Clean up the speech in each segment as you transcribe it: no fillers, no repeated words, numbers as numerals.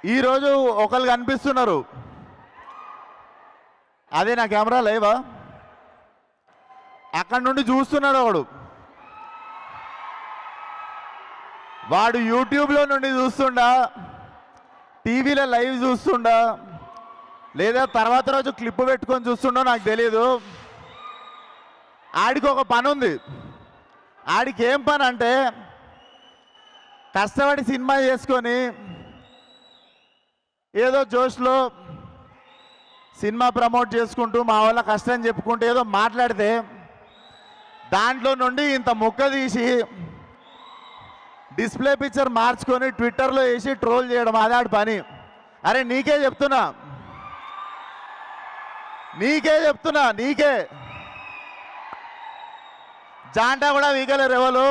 ఈరోజు ఒకళ్ళు కనిపిస్తున్నారు, అదే నా కెమెరా లేవా, అక్కడి నుండి చూస్తున్నాడు ఒకడు, వాడు యూట్యూబ్లో నుండి చూస్తుండా, టీవీలో లైవ్ చూస్తుండా, లేదా తర్వాత రోజు క్లిప్ పెట్టుకొని చూస్తుండో నాకు తెలియదు. ఆడికి ఒక పని ఉంది. ఆడికి ఏం పని అంటే కష్టపడి సినిమా చేసుకొని ఏదో జోష్లో సినిమా ప్రమోట్ చేసుకుంటూ మా వాళ్ళ కష్టం చెప్పుకుంటూ ఏదో మాట్లాడితే దాంట్లో నుండి ఇంత ముక్క తీసి డిస్ప్లే పిక్చర్ మార్చుకొని ట్విట్టర్లో వేసి ట్రోల్ చేయడం, అదాడి పని. అరే నీకే చెప్తున్నా, నీకే జాంటా కూడా వీగలేరు ఎవరు.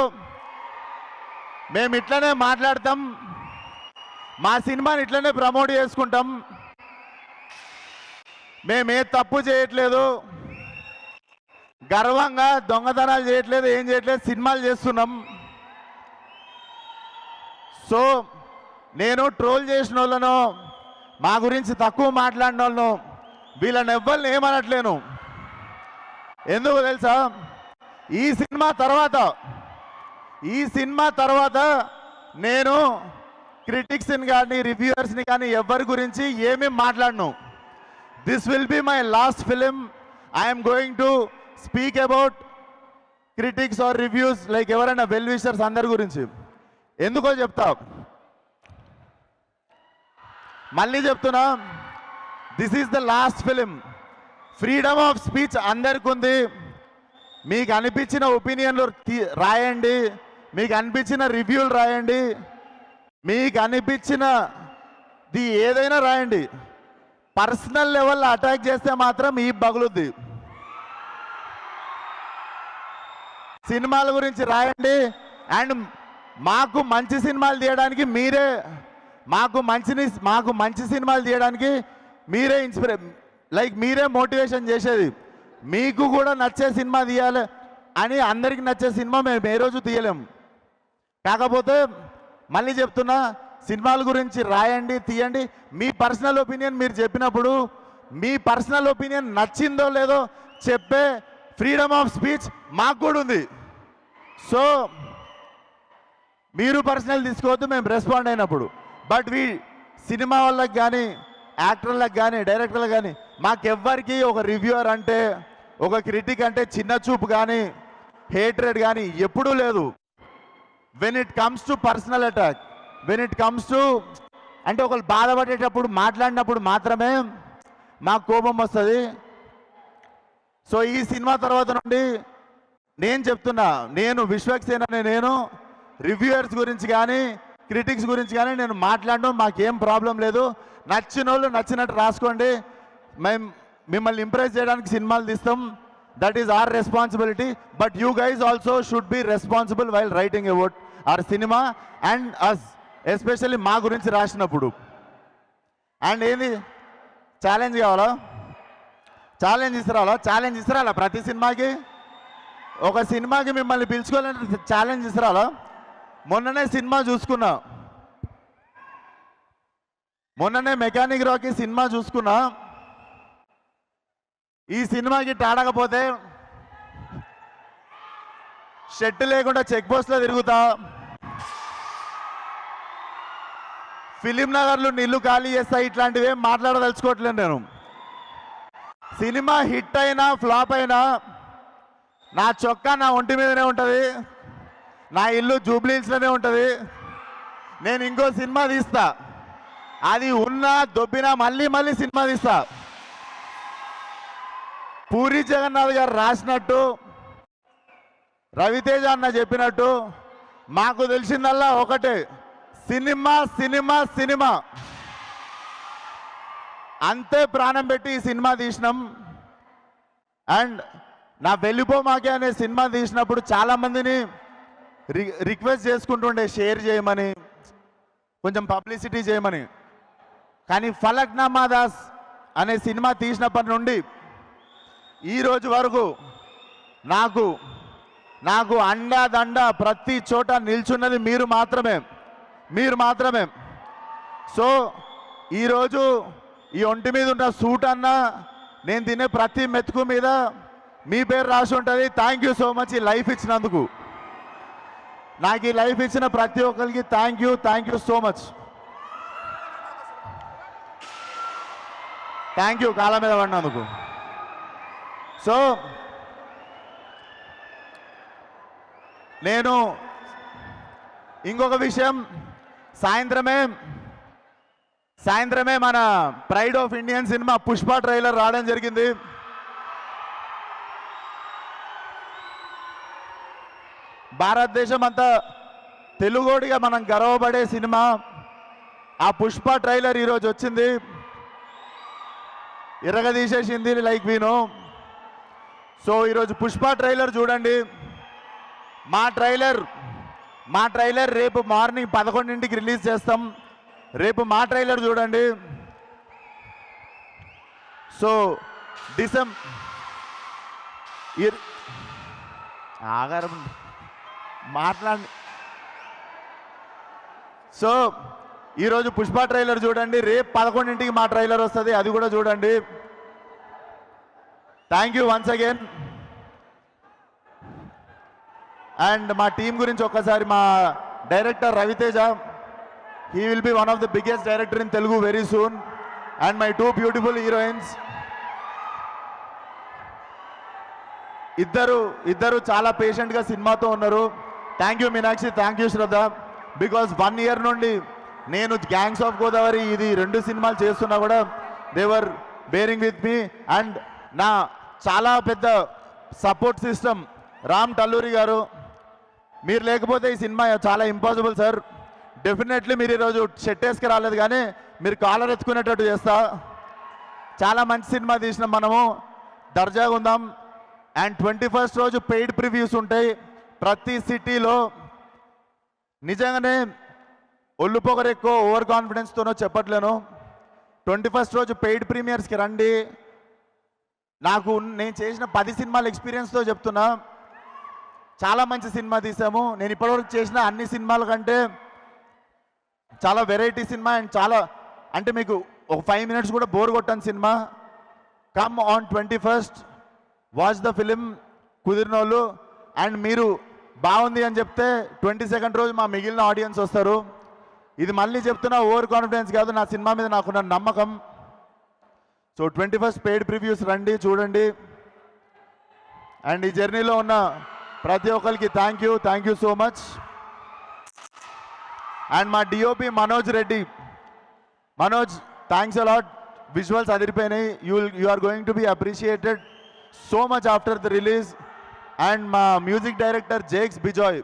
మేము ఇట్లనే మాట్లాడతాం, మా సినిమాని ఇట్లనే ప్రమోట్ చేసుకుంటాం, మేమే తప్పు చేయట్లేదు, గర్వంగా దొంగతనాలు చేయట్లేదు, ఏం చేయట్లేదు, సినిమాలు చేస్తున్నాం. సో నేను ట్రోల్ చేసిన వాళ్ళను, మా గురించి తక్కువ మాట్లాడిన వాళ్ళను, వీళ్ళని ఎవ్వరిని ఏమనట్లేను. ఎందుకు తెలుసా, ఈ సినిమా తర్వాత నేను క్రిటిక్స్ని కానీ రివ్యూవర్స్ని కానీ ఎవరి గురించి ఏమీ మాట్లాడను. This will be my last film. I'm going to speak about critics or reviews, like ఎవరైనా వెల్ విషర్స్ అందరి గురించి. ఎందుకో చెప్తా, మళ్ళీ చెప్తున్నా, this is the last film. Freedom of speech అందరికి ఉంది. మీకు అనిపించిన ఒపీనియన్లు రాయండి, మీకు అనిపించిన రివ్యూలు రాయండి, మీకు అనిపించినది ఏదైనా రాయండి. పర్సనల్ లెవెల్లో అటాక్ చేస్తే మాత్రం ఈ బగులుద్ది. సినిమాల గురించి రాయండి. అండ్ మాకు మంచి సినిమాలు తీయడానికి మీరే, మాకు మంచి సినిమాలు తీయడానికి మీరే మీరే మోటివేషన్ చేసేది. మీకు కూడా నచ్చే సినిమా తీయాలి అని అందరికి నచ్చే సినిమా మేము ఏ రోజు తీయలేము. కాకపోతే మళ్ళీ చెప్తున్నా, సినిమాల గురించి రాయండి, తీయండి. మీ పర్సనల్ ఒపీనియన్ మీరు చెప్పినప్పుడు, మీ పర్సనల్ ఒపీనియన్ నచ్చిందో లేదో చెప్పే ఫ్రీడమ్ ఆఫ్ స్పీచ్ మాకు కూడా ఉంది. సో మీరు పర్సనల్ తీసుకోవద్దు మేము రెస్పాండ్ అయినప్పుడు. బట్ సినిమా వాళ్ళకి కానీ, యాక్టర్లకు కానీ, డైరెక్టర్లకు కానీ, మాకెవ్వరికి ఒక రివ్యూవర్ అంటే, ఒక క్రిటిక్ అంటే చిన్న చూపు కానీ, హేట్రెడ్ కానీ ఎప్పుడూ లేదు. When it comes to personal attack, when it comes to అంటే ఒకళ్ళు బాధపడేటప్పుడు మాట్లాడినప్పుడు మాత్రమే మాకు కోపం వస్తుంది. సో ఈ సినిమా తర్వాత నుండి నేను చెప్తున్నా, నేను విశ్వక్సేన, నేను రివ్యూయర్స్ గురించి కానీ క్రిటిక్స్ గురించి కానీ నేను మాట్లాడడం మాకేం ప్రాబ్లం లేదు. నచ్చిన వాళ్ళు నచ్చినట్టు రాసుకోండి. మేము మిమ్మల్ని ఇంప్రెస్ చేయడానికి సినిమాలు తీస్తాం. That is our responsibility. But you guys also should be responsible while writing about our cinema and us, especially మా గురించి రాసినప్పుడు. అండ్ ఏంది ఛాలెంజ్ కావాలా, ఛాలెంజ్ ఇస్తారా ప్రతి సినిమాకి? ఒక సినిమాకి మిమ్మల్ని పిలుచుకోవాలంటే ఛాలెంజ్ ఇస్తారా? మొన్ననే సినిమా చూసుకున్నా, మొన్ననే మెకానిక్ రాకీ సినిమా చూసుకున్నా. ఈ సినిమాకి టాడకపోతే షెడ్ లేకుండా చెక్ పోస్ట్లో తిరుగుతా, ఫిలిం నగర్లు నీళ్లు ఖాళీ చేస్తా. ఇట్లాంటివి ఏం మాట్లాడదలుచుకోవట్లేదు నేను. సినిమా హిట్ అయినా ఫ్లాప్ అయినా నా చొక్కా నా ఒంటి మీదనే ఉంటుంది, నా ఇల్లు జూబ్లీహిల్స్లోనే ఉంటుంది. నేను ఇంకో సినిమా తీస్తా, అది ఉన్నా దొబ్బినా మళ్ళీ సినిమా తీస్తా. పూరి జగన్నాథ్ గారు రాసినట్టు, రవితేజ అన్న చెప్పినట్టు, మాకు తెలిసిందల్లా ఒకటే, సినిమా సినిమా సినిమా. అంతే ప్రాణం పెట్టి ఈ సినిమా తీసినాం. అండ్ నా వెళ్ళిపోమాకే అనే సినిమా తీసినప్పుడు చాలామందిని రిక్వెస్ట్ చేసుకుంటుండే షేర్ చేయమని, కొంచెం పబ్లిసిటీ చేయమని. కానీ ఫలక్నామా దాస్ అనే సినిమా తీసినప్పటి నుండి ఈ రోజు వరకు నాకు అండాదండ ప్రతి చోట నిల్చున్నది మీరు మాత్రమే. సో ఈరోజు ఈ ఒంటి మీద ఉన్న సూట్ అన్న నేను తినే ప్రతి మెతుకు మీద మీ పేరు రాసి ఉంటుంది. థ్యాంక్ యూ సో మచ్ ఈ లైఫ్ ఇచ్చినందుకు. నాకు ఈ లైఫ్ ఇచ్చిన ప్రతి ఒక్కరికి thank you so much. Thank you కాళ్ళ మీద పడినందుకు. సో నేను ఇంకొక విషయం, సాయంత్రమే మన pride of Indian cinema Pushpa trailer రావడం జరిగింది. భారతదేశం అంతా తెలుగోడిగా మనం గర్వపడే సినిమా ఆ పుష్ప ట్రైలర్ ఈరోజు వచ్చింది. ఇరగదీసేసింది లైక్ వీనో. సో ఈరోజు పుష్ప ట్రైలర్ చూడండి. మా ట్రైలర్ రేపు మార్నింగ్ 11ంటికి రిలీజ్ చేస్తాం. రేపు మా ట్రైలర్ చూడండి. సో ఆగారం మాట్లాడి. సో ఈరోజు పుష్ప ట్రైలర్ చూడండి. రేపు 11ంటికి మా ట్రైలర్ వస్తుంది, అది కూడా చూడండి. Thank you once again. And మా టీం గురించి ఒక్కసారి, మా director Ravi Teja, he will be one of the biggest director in Telugu very soon, and my two beautiful heroines. ఇద్దరు చాలా పేషెంట్గా సినిమాతో ఉన్నారు. Thank you Meenakshi, thank you Shraddha. Because 1 year నుండి నేను గ్యాంగ్స్ ఆఫ్ గోదావరి ఇది 2 సినిమాలు చేస్తున్నా కూడా దేవర్ బేరింగ్ విత్ మీ. అండ్ నా చాలా పెద్ద సపోర్ట్ సిస్టమ్ రామ్ టల్లూరి గారు. మీరు లేకపోతే ఈ సినిమా చాలా ఇంపాసిబుల్ సార్. డెఫినెట్లీ మీరు ఈరోజు షర్ట్ వేసుకు రాలేదు, కానీ మీరు కాలర్ ఎత్తుకునేటట్టు చేస్తా. చాలా మంచి సినిమా తీసినాం మనము, దర్జాగా ఉందాం. అండ్ 21st రోజు పెయిడ్ ప్రివ్యూస్ ఉంటాయి ప్రతి సిటీలో. నిజంగానే ఒళ్ళు పొగరు ఎక్కువ ఓవర్ కాన్ఫిడెన్స్తోనో చెప్పట్లేను. 21st రోజు పెయిడ్ ప్రీమియర్స్కి రండి. నేను చేసిన 10 సినిమాల ఎక్స్పీరియన్స్తో చెప్తున్నా, చాలా మంచి సినిమా తీసాము. నేను ఇప్పటివరకు చేసిన అన్ని సినిమాల కంటే చాలా వెరైటీ సినిమా. అండ్ చాలా అంటే మీకు ఒక 5 minutes కూడా బోర్ కొట్టని సినిమా. Come on 21st, watch the film కుదిరిన వాళ్ళు. అండ్ మీరు బాగుంది అని చెప్తే 22nd రోజు మా మిగిలిన ఆడియన్స్ వస్తారు. ఇది మళ్ళీ చెప్తున్నా, ఓవర్ కాన్ఫిడెన్స్ కాదు, నా సినిమా మీద నాకున్న నమ్మకం. సో 21st పెయిడ్ ప్రివ్యూస్ రండి, చూడండి. అండ్ ఈ జర్నీలో ఉన్న ప్రతి ఒక్కరికి thank you so much. And మా DOP Manoj Reddy, Manoj thanks a lot. Visuals అదిరిపోయినాయి. You are going to be appreciated so much after the release. And మా music director Jakes Bejoy,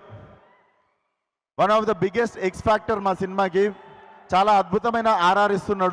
one of the biggest X factor మా సినిమాకి. చాలా అద్భుతమైన ఆర్ఆర్ ఇస్తున్నాడు.